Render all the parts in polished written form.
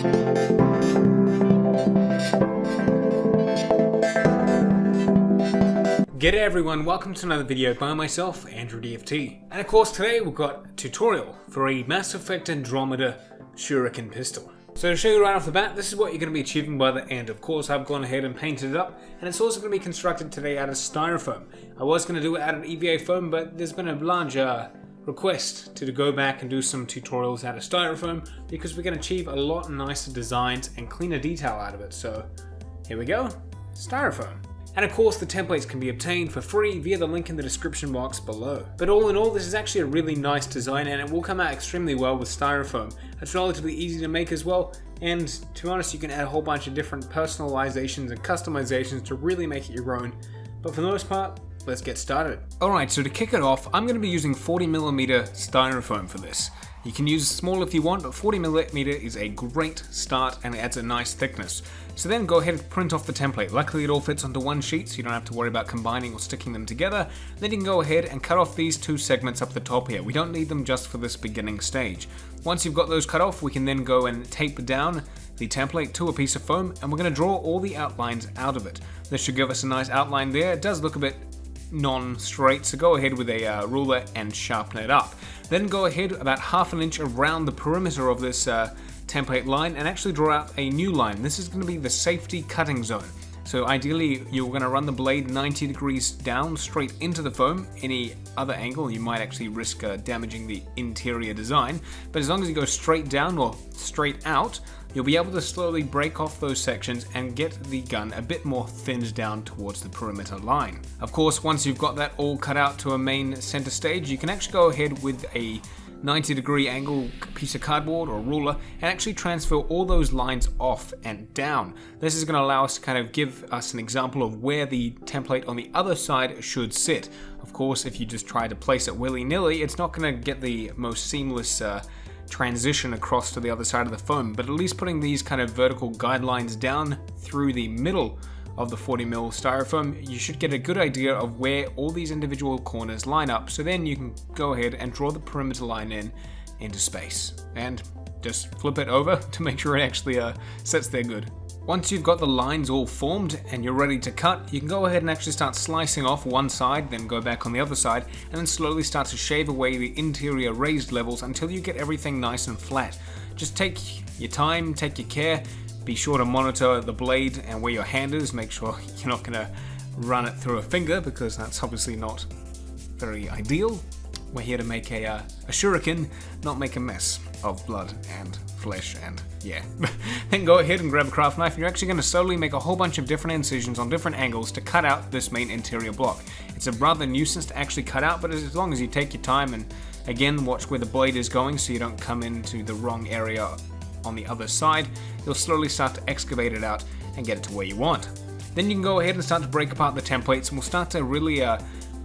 G'day everyone, welcome to another video by myself, Andrew DFT. And of course today we've got a tutorial for a Mass Effect Andromeda Shuriken pistol. So to show you right off the bat, this is what you're going to be achieving by the end. Of course I've gone ahead and painted it up, and it's also going to be constructed today out of styrofoam. I was going to do it out of EVA foam, but there's been a large request to go back and do some tutorials out of styrofoam because we can achieve a lot nicer designs and cleaner detail out of it. So here we go, styrofoam. And of course the templates can be obtained for free via the link in the description box below. But all in all, this is actually a really nice design and it will come out extremely well with styrofoam. It's relatively easy to make as well, and to be honest you can add a whole bunch of different personalizations and customizations to really make it your own. But for the most part, let's get started. Alright, so to kick it off, I'm going to be using 40mm styrofoam for this. You can use small if you want, but 40mm is a great start and it adds a nice thickness. So then go ahead and print off the template. Luckily it all fits onto one sheet, so you don't have to worry about combining or sticking them together. Then you can go ahead and cut off these two segments up the top here. We don't need them just for this beginning stage. Once you've got those cut off, we can then go and tape down the template to a piece of foam, and we're going to draw all the outlines out of it. This should give us a nice outline there. It does look a bit non-straight, so go ahead with a ruler and sharpen it up. Then go ahead about ½ an inch around the perimeter of this template line and actually draw out a new line. This is going to be the safety cutting zone. So ideally you're going to run the blade 90 degrees down straight into the foam. Any other angle you might actually risk damaging the interior design, but as long as you go straight down or straight out, you'll be able to slowly break off those sections and get the gun a bit more thinned down towards the perimeter line. Of course, once you've got that all cut out to a main center stage, you can actually go ahead with a 90-degree angle piece of cardboard or ruler and actually transfer all those lines off and down. This is going to allow us to kind of give us an example of where the template on the other side should sit. Of course, if you just try to place it willy-nilly, it's not going to get the most seamless transition across to the other side of the foam, but at least putting these kind of vertical guidelines down through the middle of the 40mm styrofoam, you should get a good idea of where all these individual corners line up, so then you can go ahead and draw the perimeter line into space and just flip it over to make sure it actually sits there good. Once you've got the lines all formed and you're ready to cut, you can go ahead and actually start slicing off one side, then go back on the other side, and then slowly start to shave away the interior raised levels until you get everything nice and flat. Just take your time, take your care, be sure to monitor the blade and where your hand is, make sure you're not going to run it through a finger because that's obviously not very ideal. We're here to make a shuriken, not make a mess of blood and flesh and yeah. Then go ahead and grab a craft knife and you're actually going to slowly make a whole bunch of different incisions on different angles to cut out this main interior block. It's a rather nuisance to actually cut out, but as long as you take your time and again watch where the blade is going so you don't come into the wrong area on the other side, you'll slowly start to excavate it out and get it to where you want. Then you can go ahead and start to break apart the templates, and we'll start to really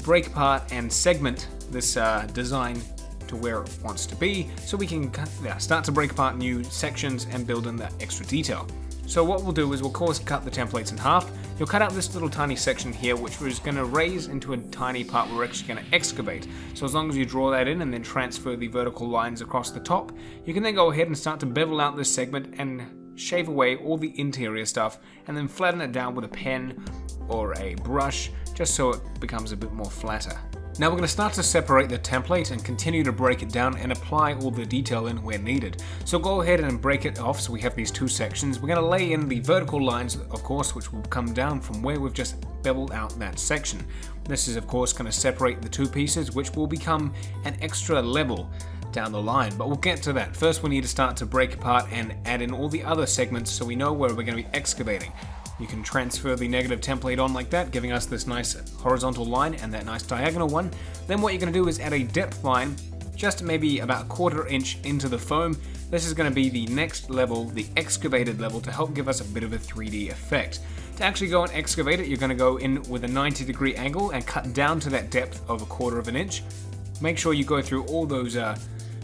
break apart and segment this design to where it wants to be, so we can start to break apart new sections and build in that extra detail. So what we'll do is we'll of course cut the templates in half. You'll cut out this little tiny section here, which is going to raise into a tiny part we're actually going to excavate. So as long as you draw that in and then transfer the vertical lines across the top, you can then go ahead and start to bevel out this segment and shave away all the interior stuff and then flatten it down with a pen or a brush just so it becomes a bit more flatter. Now we're going to start to separate the template and continue to break it down and apply all the detail in where needed. So go ahead and break it off so we have these two sections. We're going to lay in the vertical lines, of course, which will come down from where we've just beveled out that section. This is of course going to separate the two pieces, which will become an extra level down the line, but we'll get to that. First we need to start to break apart and add in all the other segments so we know where we're going to be excavating. You can transfer the negative template on like that, giving us this nice horizontal line and that nice diagonal one. Then what you're going to do is add a depth line, just maybe about 1/4 inch into the foam. This is going to be the next level, the excavated level, to help give us a bit of a 3D effect. To actually go and excavate it, you're going to go in with a 90-degree angle and cut down to that depth of 1/4 inch. Make sure you go through all those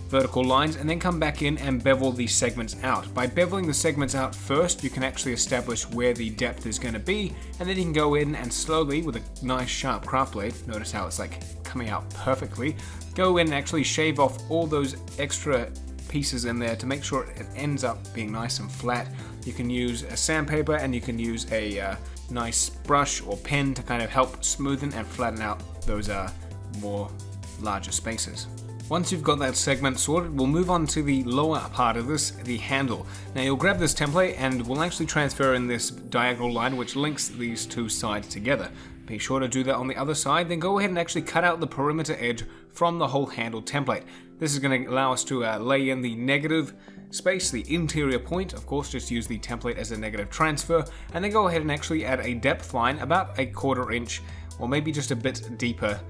vertical lines and then come back in and bevel these segments out. By beveling the segments out first, you can actually establish where the depth is going to be, and then you can go in and slowly, with a nice sharp craft blade, notice how it's like coming out perfectly, go in and actually shave off all those extra pieces in there to make sure it ends up being nice and flat. You can use a sandpaper and you can use a nice brush or pen to kind of help smoothen and flatten out those more larger spaces. Once you've got that segment sorted, we'll move on to the lower part of this, the handle. Now you'll grab this template and we'll actually transfer in this diagonal line which links these two sides together. Be sure to do that on the other side, then go ahead and actually cut out the perimeter edge from the whole handle template. This is going to allow us to lay in the negative space, the interior point. Of course, just use the template as a negative transfer, and then go ahead and actually add a depth line about 1/4 inch, or maybe just a bit deeper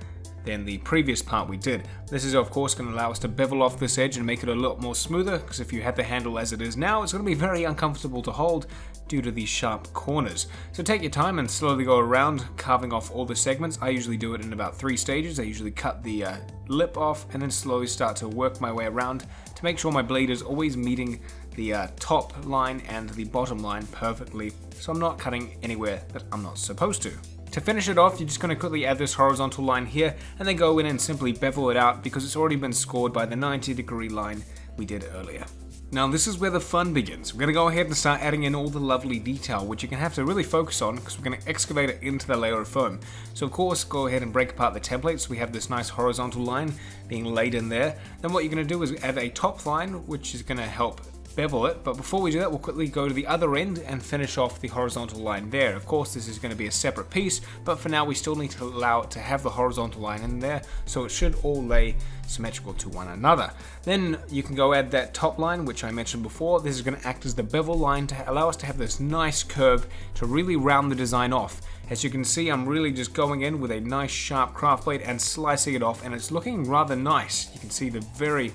than the previous part we did. This is of course going to allow us to bevel off this edge and make it a lot more smoother, because if you have the handle as it is now, it's going to be very uncomfortable to hold due to these sharp corners. So take your time and slowly go around carving off all the segments. I usually do it in about 3 stages. I usually cut the lip off and then slowly start to work my way around to make sure my blade is always meeting the top line and the bottom line perfectly, so I'm not cutting anywhere that I'm not supposed to. To finish it off, you're just going to quickly add this horizontal line here and then go in and simply bevel it out because it's already been scored by the 90-degree line we did earlier. Now this is where the fun begins. We're going to go ahead and start adding in all the lovely detail, which you're going to have to really focus on because we're going to excavate it into the layer of foam. So of course, go ahead and break apart the template so we have this nice horizontal line being laid in there. Then what you're going to do is add a top line, which is going to help bevel it, but before we do that, we'll quickly go to the other end and finish off the horizontal line there. Of course, this is going to be a separate piece, but for now we still need to allow it to have the horizontal line in there, so it should all lay symmetrical to one another. Then you can go add that top line, which I mentioned before. This is going to act as the bevel line to allow us to have this nice curve to really round the design off. As you can see, I'm really just going in with a nice sharp craft blade and slicing it off, and it's looking rather nice. You can see the very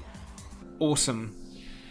awesome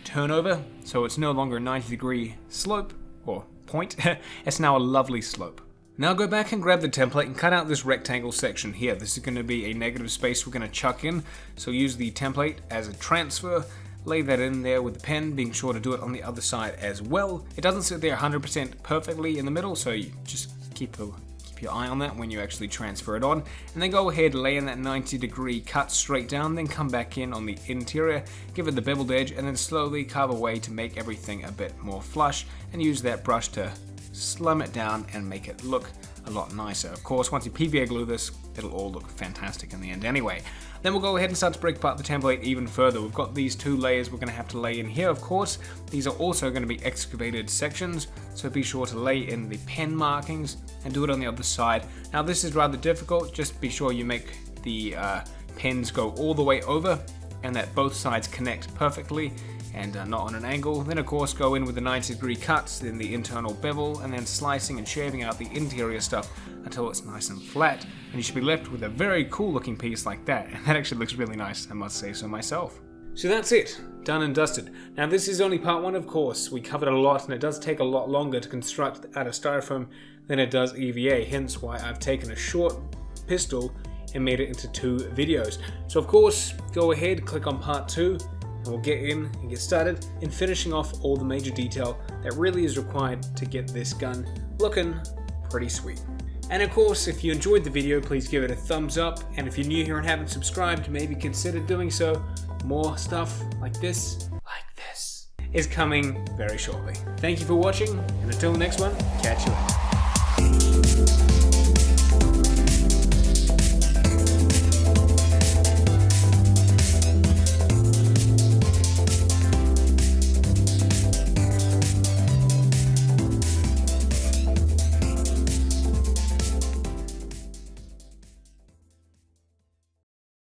turnover, so it's no longer a 90-degree slope or point, it's now a lovely slope. Now go back and grab the template and cut out this rectangle section here. This is going to be a negative space we're going to chuck in, so use the template as a transfer, lay that in there with the pen, being sure to do it on the other side as well. It doesn't sit there 100% perfectly in the middle, so you just keep your eye on that when you actually transfer it on, and then go ahead, lay in that 90-degree cut straight down, then come back in on the interior, give it the beveled edge, and then slowly carve away to make everything a bit more flush, and use that brush to slim it down and make it look a lot nicer. Of course, once you PVA glue this, it'll all look fantastic in the end anyway. Then we'll go ahead and start to break apart the template even further. We've got these 2 layers we're going to have to lay in here, of course. These are also going to be excavated sections, so be sure to lay in the pen markings and do it on the other side. Now this is rather difficult, just be sure you make the pens go all the way over and that both sides connect perfectly and not on an angle. Then of course go in with the 90-degree cuts, then the internal bevel, and then slicing and shaving out the interior stuff until it's nice and flat, and you should be left with a very cool looking piece like that, and that actually looks really nice, I must say so myself. So that's it, done and dusted. Now this is only part 1, of course. We covered a lot and it does take a lot longer to construct out of styrofoam than it does EVA, hence why I've taken a short pistol and made it into 2 videos. So of course, go ahead, click on part 2, and we'll get in and get started in finishing off all the major detail that really is required to get this gun looking pretty sweet. And of course, if you enjoyed the video, please give it a thumbs up, and if you're new here and haven't subscribed, maybe consider doing so. More stuff like this is coming very shortly. Thank you for watching, and until the next one, catch you later.